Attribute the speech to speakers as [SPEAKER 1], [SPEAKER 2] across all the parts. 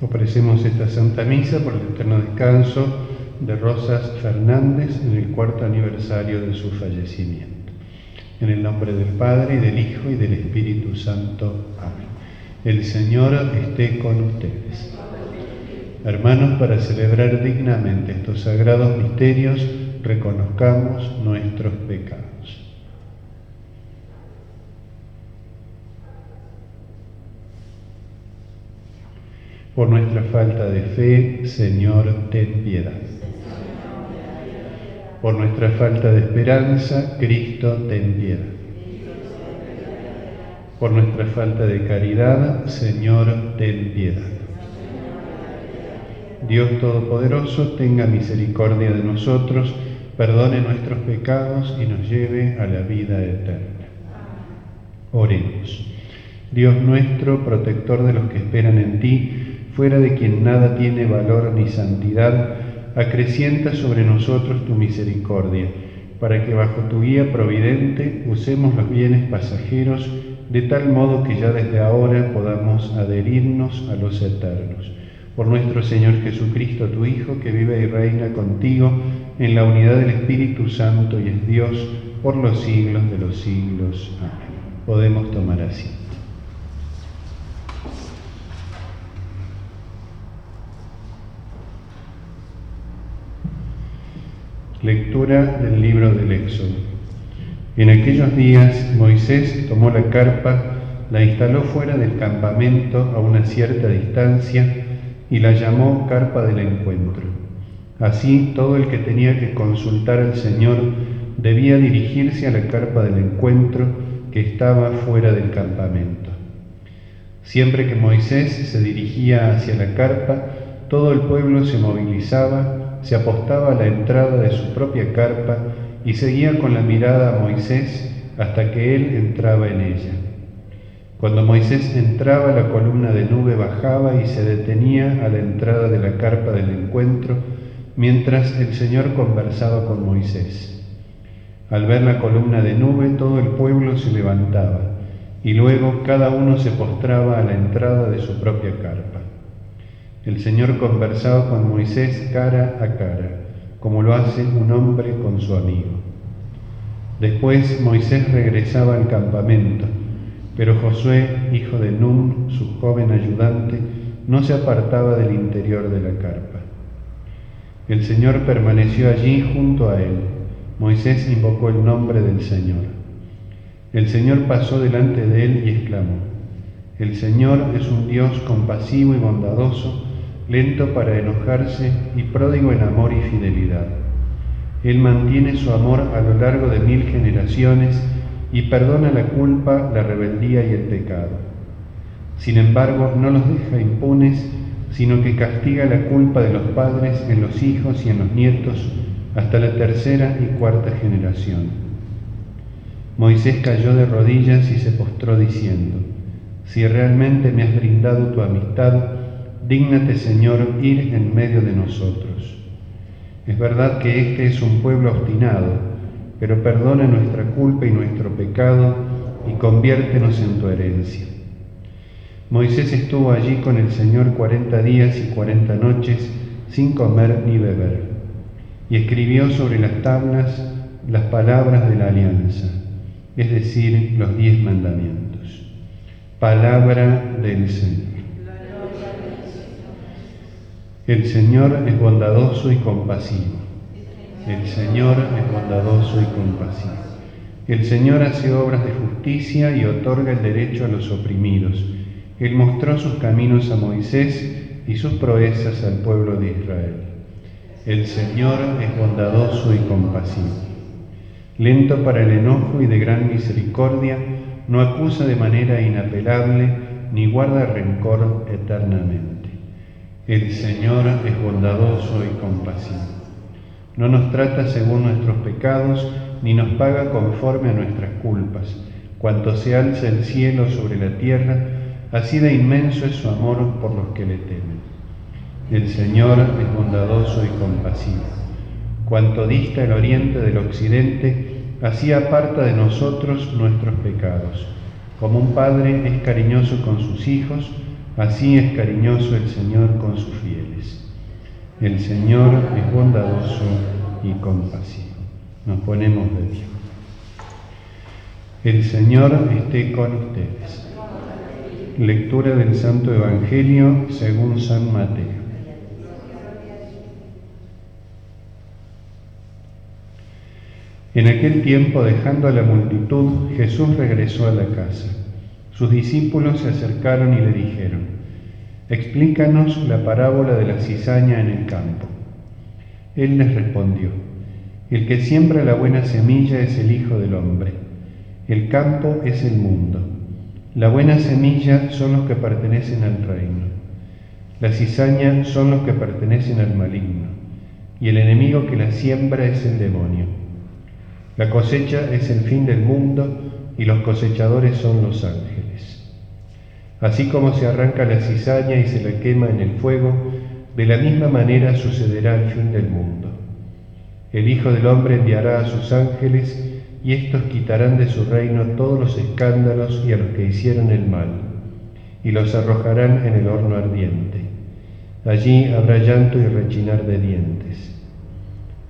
[SPEAKER 1] Ofrecemos esta Santa Misa por el eterno descanso de Rosas Fernández en el 4º aniversario de su fallecimiento. En el nombre del Padre, y del Hijo, y del Espíritu Santo. Amén. El Señor esté con ustedes. Hermanos, para celebrar dignamente estos sagrados misterios, reconozcamos nuestros pecados. Por nuestra falta de fe, Señor, ten piedad. Por nuestra falta de esperanza, Cristo, ten piedad. Por nuestra falta de caridad, Señor, ten piedad. Dios Todopoderoso, tenga misericordia de nosotros, perdone nuestros pecados y nos lleve a la vida eterna. Oremos. Dios nuestro, protector de los que esperan en ti, fuera de quien nada tiene valor ni santidad, acrecienta sobre nosotros tu misericordia, para que bajo tu guía providente usemos los bienes pasajeros, de tal modo que ya desde ahora podamos adherirnos a los eternos. Por nuestro Señor Jesucristo, tu Hijo, que vive y reina contigo en la unidad del Espíritu Santo y es Dios por los siglos de los siglos. Amén. Podemos tomar asiento. Lectura del libro del Éxodo. En aquellos días Moisés tomó la carpa, la instaló fuera del campamento a una cierta distancia y la llamó carpa del encuentro. Así todo el que tenía que consultar al Señor debía dirigirse a la carpa del encuentro que estaba fuera del campamento. Siempre que Moisés se dirigía hacia la carpa, todo el pueblo se movilizaba, se apostaba a la entrada de su propia carpa y seguía con la mirada a Moisés hasta que él entraba en ella. Cuando Moisés entraba, la columna de nube bajaba y se detenía a la entrada de la carpa del encuentro, mientras el Señor conversaba con Moisés. Al ver la columna de nube, todo el pueblo se levantaba, y luego cada uno se postraba a la entrada de su propia carpa. El Señor conversaba con Moisés cara a cara, como lo hace un hombre con su amigo. Después Moisés regresaba al campamento, pero Josué, hijo de Nun, su joven ayudante, no se apartaba del interior de la carpa. El Señor permaneció allí junto a él. Moisés invocó el nombre del Señor. El Señor pasó delante de él y exclamó: El Señor es un Dios compasivo y bondadoso, lento para enojarse y pródigo en amor y fidelidad. Él mantiene su amor a lo largo de 1000 generaciones y perdona la culpa, la rebeldía y el pecado. Sin embargo, no los deja impunes, sino que castiga la culpa de los padres en los hijos y en los nietos hasta la 3ª y 4ª generación. Moisés cayó de rodillas y se postró diciendo: Si realmente me has brindado tu amistad, dígnate, Señor, ir en medio de nosotros. Es verdad que este es un pueblo obstinado, pero perdona nuestra culpa y nuestro pecado y conviértenos en tu herencia. Moisés estuvo allí con el Señor 40 días y 40 noches sin comer ni beber, y escribió sobre las tablas las palabras de la alianza, es decir, los 10 mandamientos. Palabra del Señor. El Señor es bondadoso y compasivo. El Señor es bondadoso y compasivo. El Señor hace obras de justicia y otorga el derecho a los oprimidos. Él mostró sus caminos a Moisés y sus proezas al pueblo de Israel. El Señor es bondadoso y compasivo. Lento para el enojo y de gran misericordia, no acusa de manera inapelable ni guarda rencor eternamente. El Señor es bondadoso y compasivo. No nos trata según nuestros pecados, ni nos paga conforme a nuestras culpas. Cuanto se alza el cielo sobre la tierra, así de inmenso es su amor por los que le temen. El Señor es bondadoso y compasivo. Cuanto dista el oriente del occidente, así aparta de nosotros nuestros pecados. Como un padre es cariñoso con sus hijos, Así es cariñoso el Señor con sus fieles. El Señor es bondadoso y compasivo. Nos ponemos de pie. El Señor esté con ustedes. Lectura del Santo Evangelio según San Mateo. En aquel tiempo, dejando a la multitud, Jesús regresó a la casa. Sus discípulos se acercaron y le dijeron: «Explícanos la parábola de la cizaña en el campo». Él les respondió: «El que siembra la buena semilla es el Hijo del Hombre. El campo es el mundo. La buena semilla son los que pertenecen al reino. La cizaña son los que pertenecen al maligno. Y el enemigo que la siembra es el demonio. La cosecha es el fin del mundo y los cosechadores son los ángeles. Así como se arranca la cizaña y se la quema en el fuego, de la misma manera sucederá el fin del mundo. El Hijo del Hombre enviará a sus ángeles y éstos quitarán de su reino todos los escándalos y a los que hicieron el mal, y los arrojarán en el horno ardiente. Allí habrá llanto y rechinar de dientes.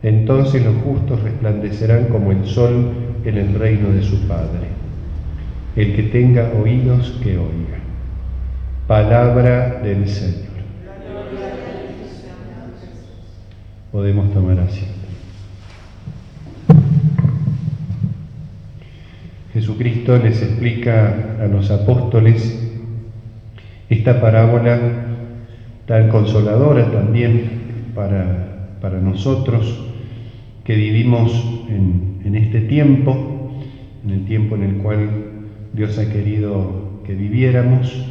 [SPEAKER 1] Entonces los justos resplandecerán como el sol en el reino de su Padre. El que tenga oídos, que oiga. Palabra del Señor. Podemos tomar asiento. Jesucristo les explica a los apóstoles esta parábola tan consoladora también para nosotros que vivimos en este tiempo, en el tiempo en el cual Dios ha querido que viviéramos,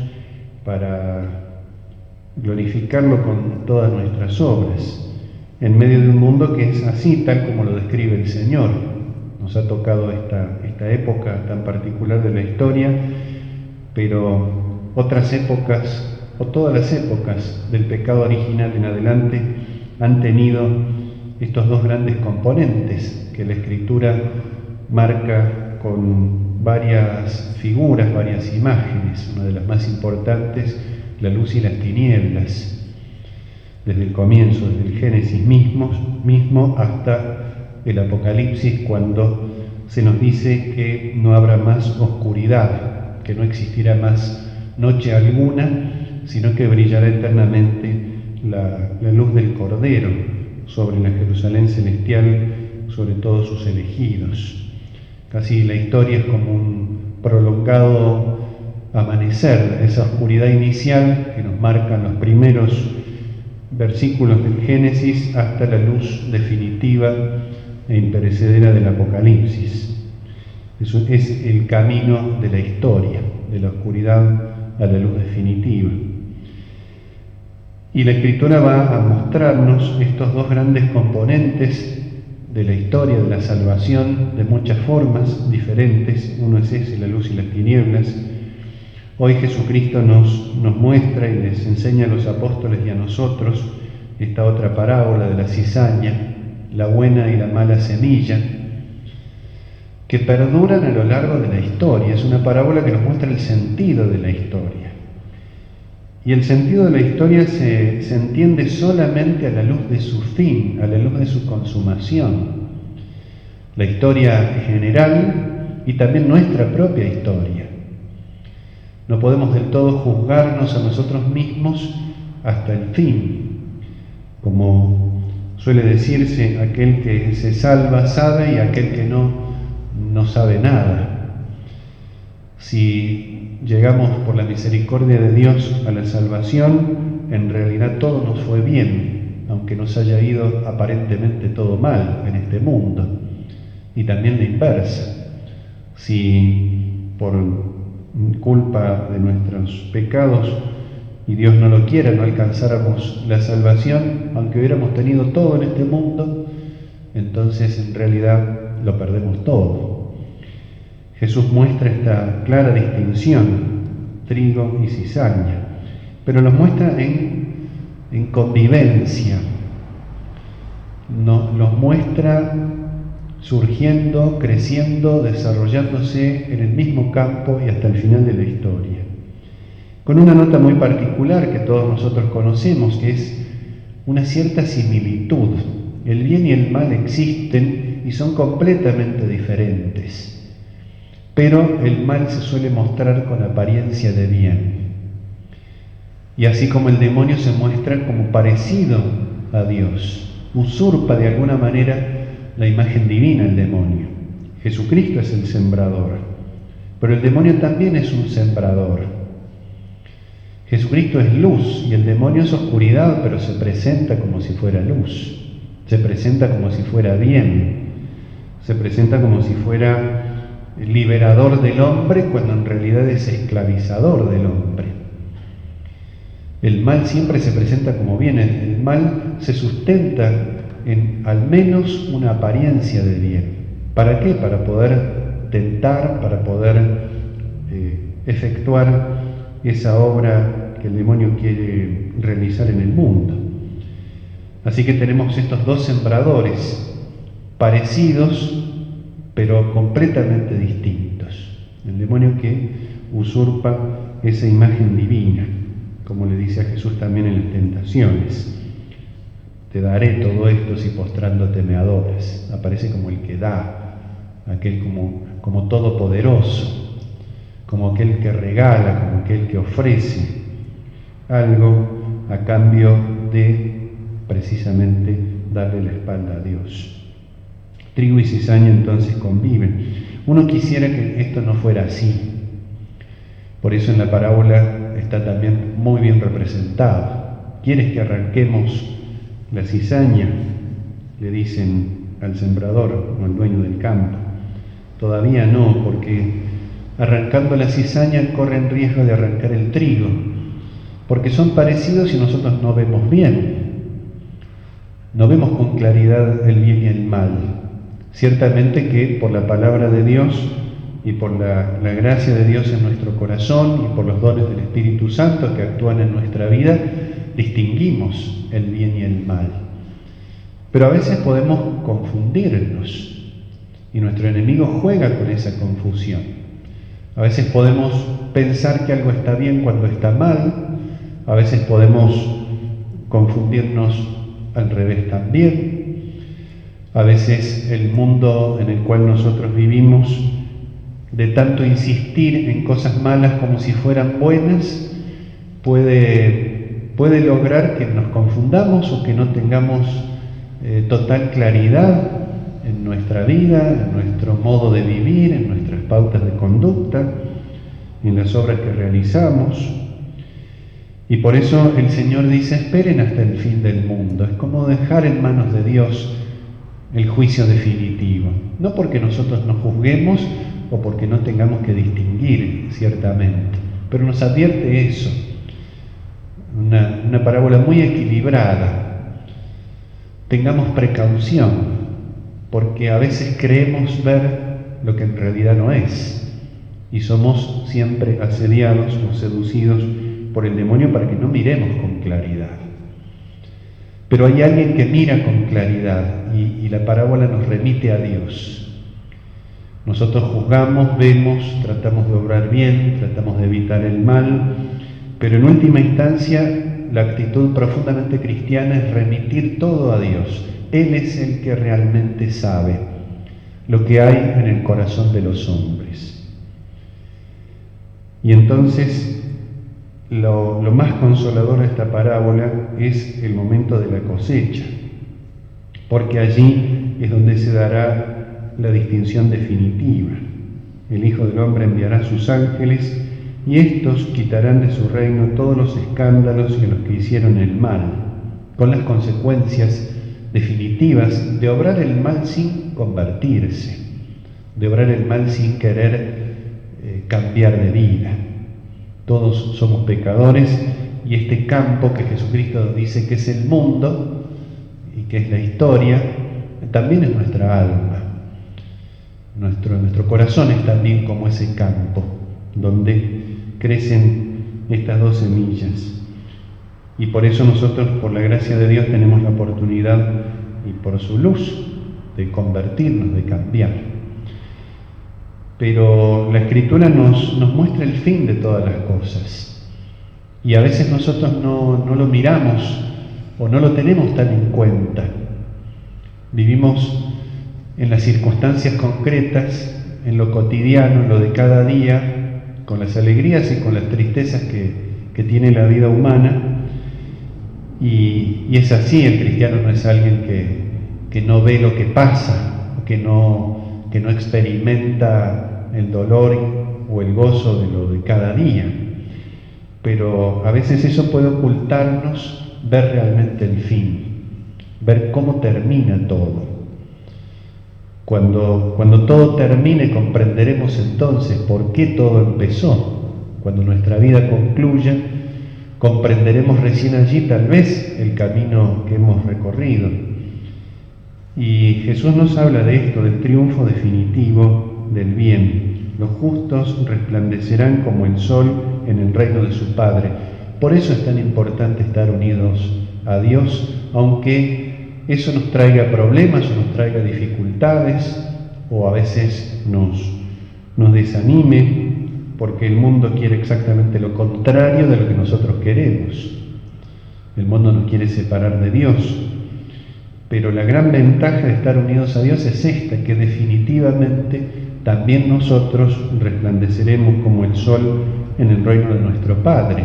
[SPEAKER 1] para glorificarlo con todas nuestras obras, en medio de un mundo que es así, tal como lo describe el Señor. Nos ha tocado esta época tan particular de la historia, pero otras épocas, o todas las épocas del pecado original en adelante, han tenido estos dos grandes componentes que la Escritura marca con varias figuras, varias imágenes. Una de las más importantes, la luz y las tinieblas, desde el comienzo, desde el Génesis mismo hasta el Apocalipsis, cuando se nos dice que no habrá más oscuridad, que no existirá más noche alguna, sino que brillará eternamente la luz del Cordero sobre la Jerusalén celestial, sobre todos sus elegidos. Casi la historia es como un prolongado amanecer, esa oscuridad inicial que nos marcan los primeros versículos del Génesis hasta la luz definitiva e imperecedera del Apocalipsis. Eso es el camino de la historia, de la oscuridad a la luz definitiva. Y la Escritura va a mostrarnos estos dos grandes componentes de la historia de la salvación de muchas formas diferentes. Uno es ese, la luz y las tinieblas. Hoy Jesucristo nos muestra y les enseña a los apóstoles y a nosotros esta otra parábola de la cizaña, la buena y la mala semilla, que perduran a lo largo de la historia. Es una parábola que nos muestra el sentido de la historia. Y el sentido de la historia se entiende solamente a la luz de su fin, a la luz de su consumación. La historia general y también nuestra propia historia. No podemos del todo juzgarnos a nosotros mismos hasta el fin. Como suele decirse, aquel que se salva sabe y aquel que no sabe nada. Si llegamos por la misericordia de Dios a la salvación, en realidad todo nos fue bien, aunque nos haya ido aparentemente todo mal en este mundo. Y también la inversa. Si por culpa de nuestros pecados, y Dios no lo quiera, no alcanzáramos la salvación, aunque hubiéramos tenido todo en este mundo, entonces en realidad lo perdemos todo. Jesús muestra esta clara distinción, trigo y cizaña, pero los muestra en convivencia, los muestra surgiendo, creciendo, desarrollándose en el mismo campo y hasta el final de la historia. con una nota muy particular que todos nosotros conocemos, que es una cierta similitud. El bien y el mal existen y son completamente diferentes, pero el mal se suele mostrar con apariencia de bien. Y así como el demonio se muestra como parecido a Dios, usurpa de alguna manera la imagen divina el demonio. Jesucristo es el sembrador, pero el demonio también es un sembrador. Jesucristo es luz y el demonio es oscuridad, pero se presenta como si fuera luz, se presenta como si fuera bien, se presenta como si fuera liberador del hombre, cuando en realidad es esclavizador del hombre. El mal siempre se presenta como bien, el mal se sustenta en al menos una apariencia de bien. ¿Para qué? Para poder tentar, para poder efectuar esa obra que el demonio quiere realizar en el mundo. Así que tenemos estos dos sembradores, parecidos, pero completamente distintos. El demonio que usurpa esa imagen divina, como le dice a Jesús también en las tentaciones. Te daré todo esto si postrándote me adoras. Aparece como el que da, aquel como todopoderoso, como aquel que regala, como aquel que ofrece algo a cambio de precisamente darle la espalda a Dios. Trigo y cizaña entonces conviven. Uno quisiera que esto no fuera así. Por eso en la parábola está también muy bien representado. ¿Quieres que arranquemos la cizaña?, le dicen al sembrador o al dueño del campo. Todavía no, porque arrancando la cizaña corren riesgo de arrancar el trigo, porque son parecidos y nosotros no vemos bien. No vemos con claridad el bien y el mal. Ciertamente que por la palabra de Dios y por la gracia de Dios en nuestro corazón y por los dones del Espíritu Santo que actúan en nuestra vida, distinguimos el bien y el mal. Pero a veces podemos confundirnos y nuestro enemigo juega con esa confusión. A veces podemos pensar que algo está bien cuando está mal, a veces podemos confundirnos al revés también. A veces el mundo en el cual nosotros vivimos, de tanto insistir en cosas malas como si fueran buenas, puede lograr que nos confundamos o que no tengamos total claridad en nuestra vida, en nuestro modo de vivir, en nuestras pautas de conducta, en las obras que realizamos. Y por eso el Señor dice: esperen hasta el fin del mundo. Es como dejar en manos de Dios el juicio definitivo. No porque nosotros nos juzguemos o porque no tengamos que distinguir, ciertamente, pero nos advierte eso. Una parábola muy equilibrada. Tengamos precaución, porque a veces creemos ver lo que en realidad no es, y somos siempre asediados o seducidos por el demonio para que no miremos con claridad. Pero hay alguien que mira con claridad y la parábola nos remite a Dios. Nosotros juzgamos, vemos, tratamos de obrar bien, tratamos de evitar el mal, pero en última instancia la actitud profundamente cristiana es remitir todo a Dios. Él es el que realmente sabe lo que hay en el corazón de los hombres. Y entonces lo más consolador de esta parábola es el momento de la cosecha, porque allí es donde se dará la distinción definitiva. El Hijo del Hombre enviará a sus ángeles y estos quitarán de su reino todos los escándalos y a los que hicieron el mal, con las consecuencias definitivas de obrar el mal sin convertirse, de obrar el mal sin querer cambiar de vida. Todos somos pecadores y este campo que Jesucristo dice que es el mundo y que es la historia, también es nuestra alma. Nuestro corazón es también como ese campo donde crecen estas dos semillas. Y por eso nosotros, por la gracia de Dios, tenemos la oportunidad, y por su luz, de convertirnos, de cambiar. Pero la Escritura nos muestra el fin de todas las cosas. Y a veces nosotros no lo miramos o no lo tenemos tan en cuenta. Vivimos en las circunstancias concretas, en lo cotidiano, en lo de cada día, con las alegrías y con las tristezas que tiene la vida humana. Y es así, el cristiano no es alguien que no ve lo que pasa, que no experimenta el dolor o el gozo de lo de cada día. Pero a veces eso puede ocultarnos ver realmente el fin, ver cómo termina todo. Cuando todo termine comprenderemos entonces por qué todo empezó. Cuando nuestra vida concluya, comprenderemos recién allí tal vez el camino que hemos recorrido. Y Jesús nos habla de esto, del triunfo definitivo del bien. Los justos resplandecerán como el sol en el reino de su Padre. Por eso es tan importante estar unidos a Dios, aunque eso nos traiga problemas o nos traiga dificultades, o a veces nos desanime, porque el mundo quiere exactamente lo contrario de lo que nosotros queremos. El mundo nos quiere separar de Dios. Pero la gran ventaja de estar unidos a Dios es esta, que definitivamente también nosotros resplandeceremos como el sol en el reino de nuestro Padre.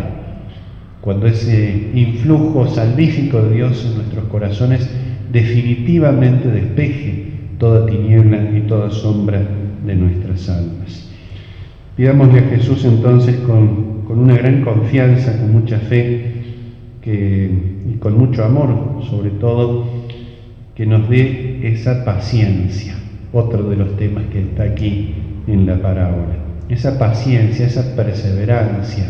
[SPEAKER 1] Cuando ese influjo salvífico de Dios en nuestros corazones definitivamente despeje toda tiniebla y toda sombra de nuestras almas. Pidámosle a Jesús entonces con una gran confianza, con mucha fe y con mucho amor, sobre todo, que nos dé esa paciencia, otro de los temas que está aquí en la parábola. Esa paciencia, esa perseverancia,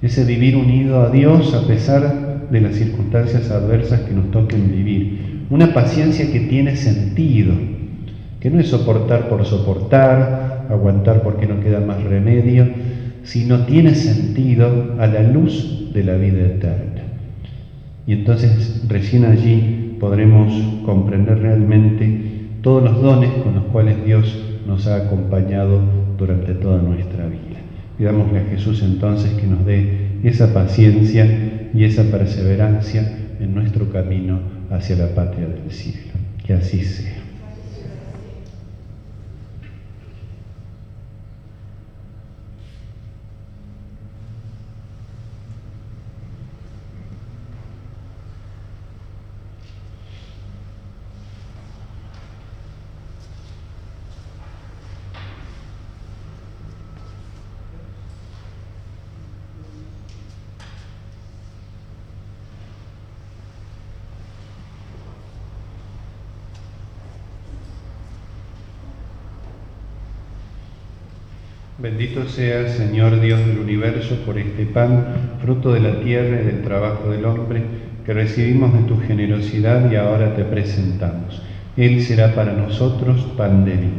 [SPEAKER 1] ese vivir unido a Dios a pesar de las circunstancias adversas que nos toquen vivir. Una paciencia que tiene sentido, que no es soportar por soportar, aguantar porque no queda más remedio, sino tiene sentido a la luz de la vida eterna. Y entonces recién allí podremos comprender realmente todos los dones con los cuales Dios nos ha acompañado durante toda nuestra vida. Pidámosle a Jesús entonces que nos dé esa paciencia y esa perseverancia en nuestro camino hacia la patria del cielo. Que así sea. Bendito seas, Señor Dios del universo, por este pan, fruto de la tierra y del trabajo del hombre, que recibimos de tu generosidad y ahora te presentamos. Él será para nosotros pan de vida.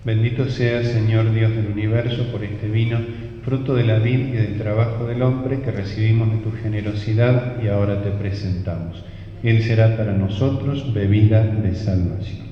[SPEAKER 1] Bendito seas, Señor Dios del universo, por este vino, fruto de la vid y del trabajo del hombre, que recibimos de tu generosidad y ahora te presentamos. Él será para nosotros bebida de salvación.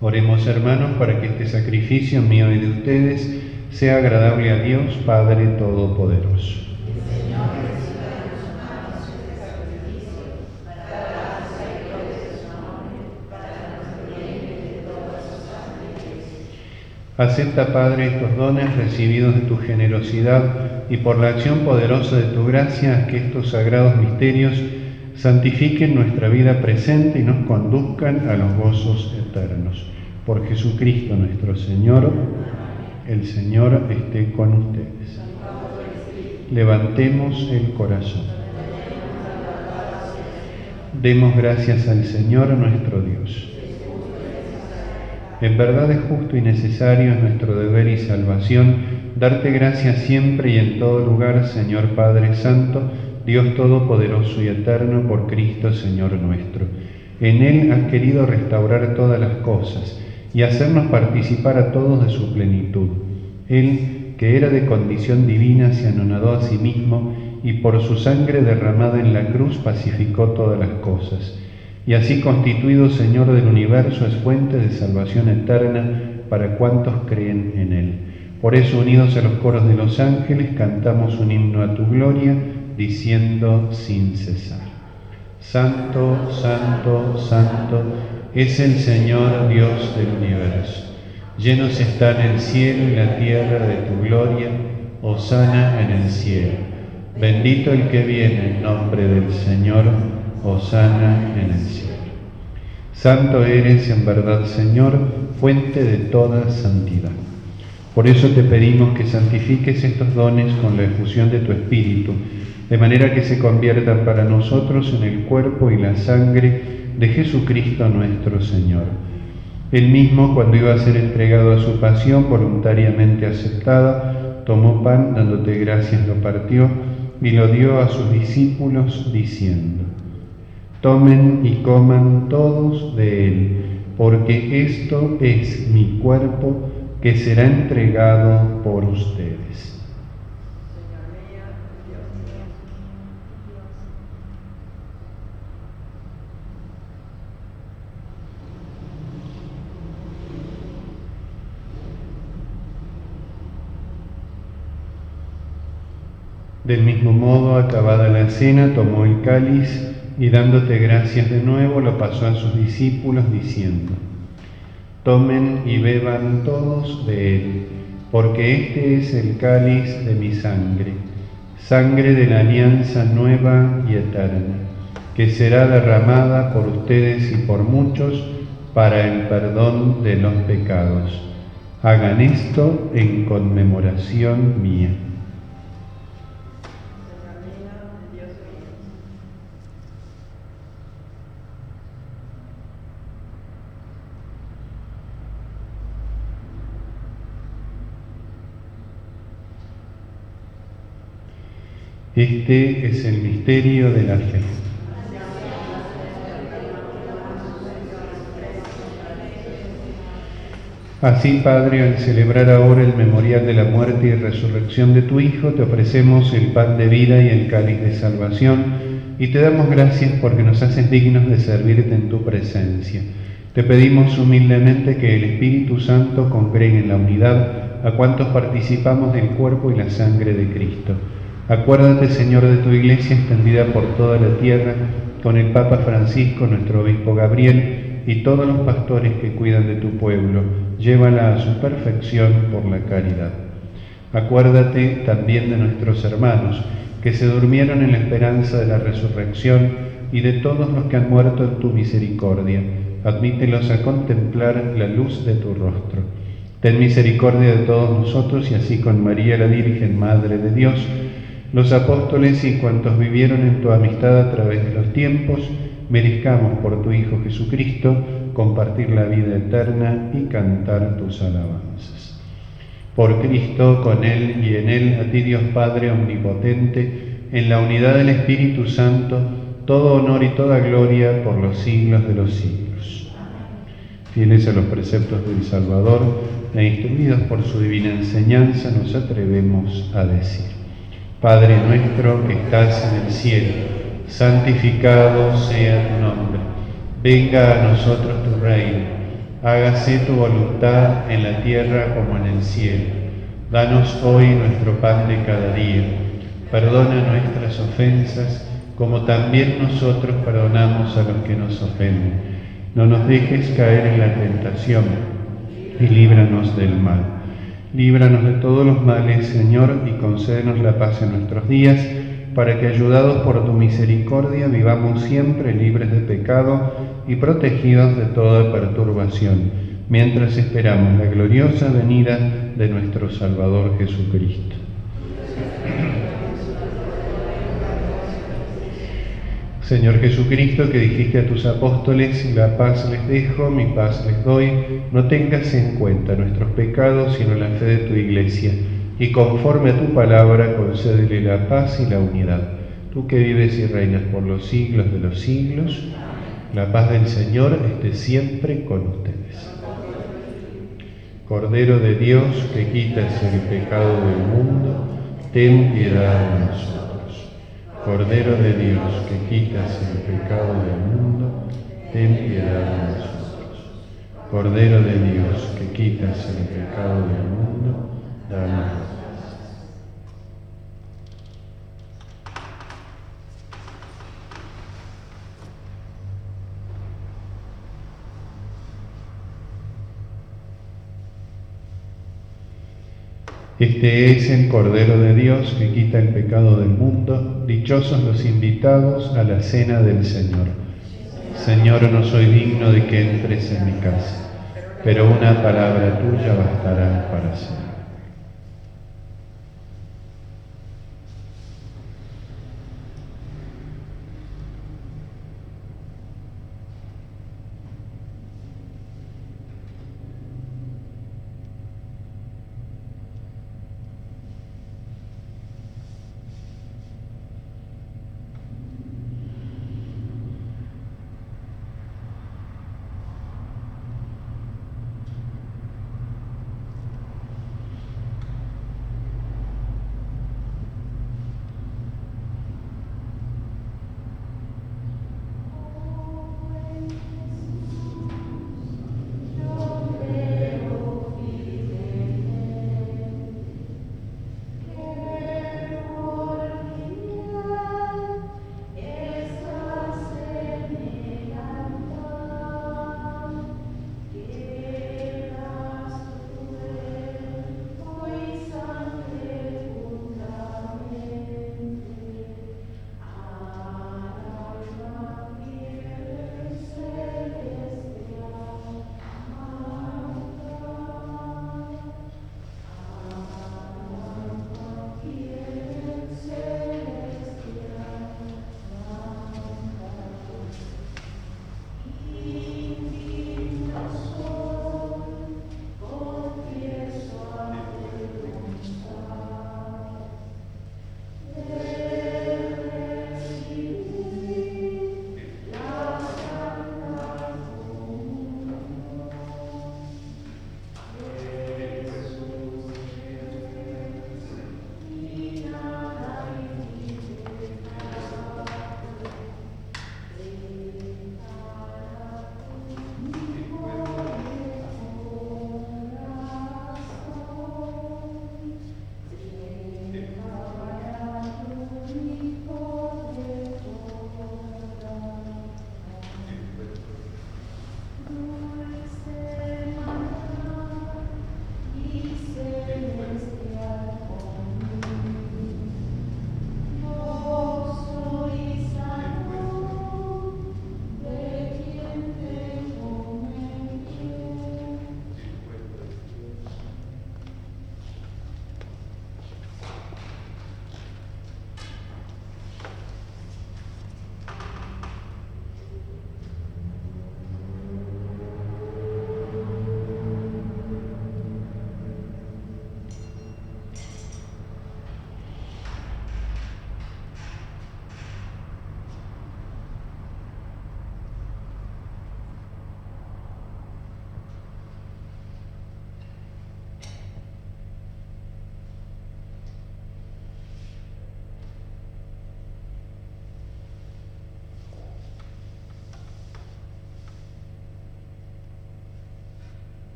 [SPEAKER 1] Oremos, hermanos, para que este sacrificio mío y de ustedes sea agradable a Dios, Padre Todopoderoso. Acepta, Padre, estos dones recibidos de tu generosidad y por la acción poderosa de tu gracia, que estos sagrados misterios santifiquen nuestra vida presente y nos conduzcan a los gozos eternos. Por Jesucristo nuestro Señor, el Señor esté con ustedes. Levantemos el corazón. Demos gracias al Señor nuestro Dios. En verdad es justo y necesario, es nuestro deber y salvación, darte gracias siempre y en todo lugar, Señor Padre Santo, Dios Todopoderoso y Eterno, por Cristo, Señor nuestro. En Él has querido restaurar todas las cosas y hacernos participar a todos de su plenitud. Él, que era de condición divina, se anonadó a sí mismo y por su sangre derramada en la cruz pacificó todas las cosas. Y así constituido Señor del universo es fuente de salvación eterna para cuantos creen en Él. Por eso, unidos a los coros de los ángeles, cantamos un himno a tu gloria, diciendo sin cesar: Santo, santo, santo, es el Señor Dios del universo. Llenos están el cielo y la tierra de tu gloria, hosana en el cielo. Bendito el que viene en nombre del Señor, hosana en el cielo. Santo eres en verdad, Señor, fuente de toda santidad. Por eso te pedimos que santifiques estos dones con la efusión de tu Espíritu, de manera que se conviertan para nosotros en el cuerpo y la sangre de Jesucristo nuestro Señor. Él mismo, cuando iba a ser entregado a su pasión voluntariamente aceptada, tomó pan, dándote gracias, lo partió y lo dio a sus discípulos, diciendo: Tomen y coman todos de él, porque esto es mi cuerpo que será entregado por ustedes. Del mismo modo, acabada la cena, tomó el cáliz y dándote gracias de nuevo, lo pasó a sus discípulos, diciendo: Tomen y beban todos de él, porque este es el cáliz de mi sangre, sangre de la alianza nueva y eterna, que será derramada por ustedes y por muchos para el perdón de los pecados. Hagan esto en conmemoración mía. Este es el misterio de la fe. Así, Padre, al celebrar ahora el memorial de la muerte y resurrección de tu Hijo, te ofrecemos el pan de vida y el cáliz de salvación, y te damos gracias porque nos haces dignos de servirte en tu presencia. Te pedimos humildemente que el Espíritu Santo congregue en la unidad a cuantos participamos del cuerpo y la sangre de Cristo. Acuérdate, Señor, de tu Iglesia extendida por toda la tierra, con el Papa Francisco, nuestro obispo Gabriel, y todos los pastores que cuidan de tu pueblo. Llévala a su perfección por la caridad. Acuérdate también de nuestros hermanos, que se durmieron en la esperanza de la resurrección, y de todos los que han muerto en tu misericordia. Admítelos a contemplar la luz de tu rostro. Ten misericordia de todos nosotros, y así con María, la Virgen Madre de Dios, los apóstoles y cuantos vivieron en tu amistad a través de los tiempos, merezcamos por tu Hijo Jesucristo compartir la vida eterna y cantar tus alabanzas. Por Cristo, con Él y en Él, a ti Dios Padre omnipotente, en la unidad del Espíritu Santo, todo honor y toda gloria por los siglos de los siglos. Fieles a los preceptos del Salvador e instruidos por su divina enseñanza, nos atrevemos a decir: Padre nuestro que estás en el cielo, santificado sea tu nombre. Venga a nosotros tu reino. Hágase tu voluntad en la tierra como en el cielo. Danos hoy nuestro pan de cada día. Perdona nuestras ofensas, como también nosotros perdonamos a los que nos ofenden. No nos dejes caer en la tentación y líbranos del mal. Líbranos de todos los males, Señor, y concédenos la paz en nuestros días, para que, ayudados por tu misericordia, vivamos siempre libres de pecado y protegidos de toda perturbación, mientras esperamos la gloriosa venida de nuestro Salvador Jesucristo. Señor Jesucristo, que dijiste a tus apóstoles, la paz les dejo, mi paz les doy, no tengas en cuenta nuestros pecados, sino la fe de tu Iglesia, y conforme a tu palabra concédele la paz y la unidad. Tú que vives y reinas por los siglos de los siglos, la paz del Señor esté siempre con ustedes. Cordero de Dios, que quitas el pecado del mundo, ten piedad de nosotros. Cordero de Dios, que quitas el pecado del mundo, ten piedad de nosotros. Cordero de Dios, que quitas el pecado del mundo, danos paz. Este es el Cordero de Dios que quita el pecado del mundo. Dichosos los invitados a la cena del Señor. Señor, no soy digno de que entres en mi casa, pero una palabra tuya bastará para siempre.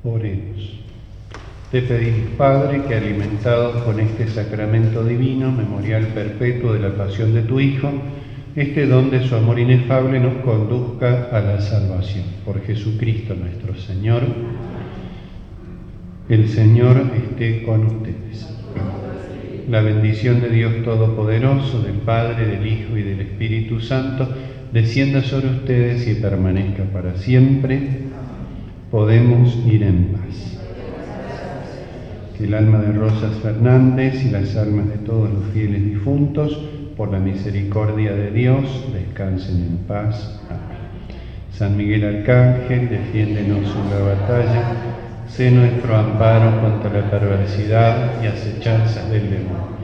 [SPEAKER 1] Oremos. Te pedimos, Padre, que alimentados con este sacramento divino, memorial perpetuo de la pasión de tu Hijo, este don de su amor inefable nos conduzca a la salvación. Por Jesucristo nuestro Señor. El Señor esté con ustedes. La bendición de Dios Todopoderoso, del Padre, del Hijo y del Espíritu Santo, descienda sobre ustedes y permanezca para siempre. Podemos ir en paz. Que el alma de Rosas Fernández y las almas de todos los fieles difuntos, por la misericordia de Dios, descansen en paz. Amén. San Miguel Arcángel, defiéndenos en la batalla, sé nuestro amparo contra la perversidad y acechanzas del demonio.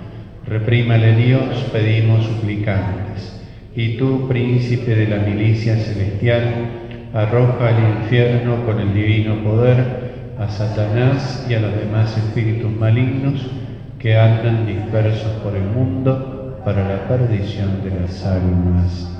[SPEAKER 1] Reprímale Dios, pedimos suplicantes. Y tú, príncipe de la milicia celestial, arroja al infierno con el divino poder a Satanás y a los demás espíritus malignos que andan dispersos por el mundo para la perdición de las almas.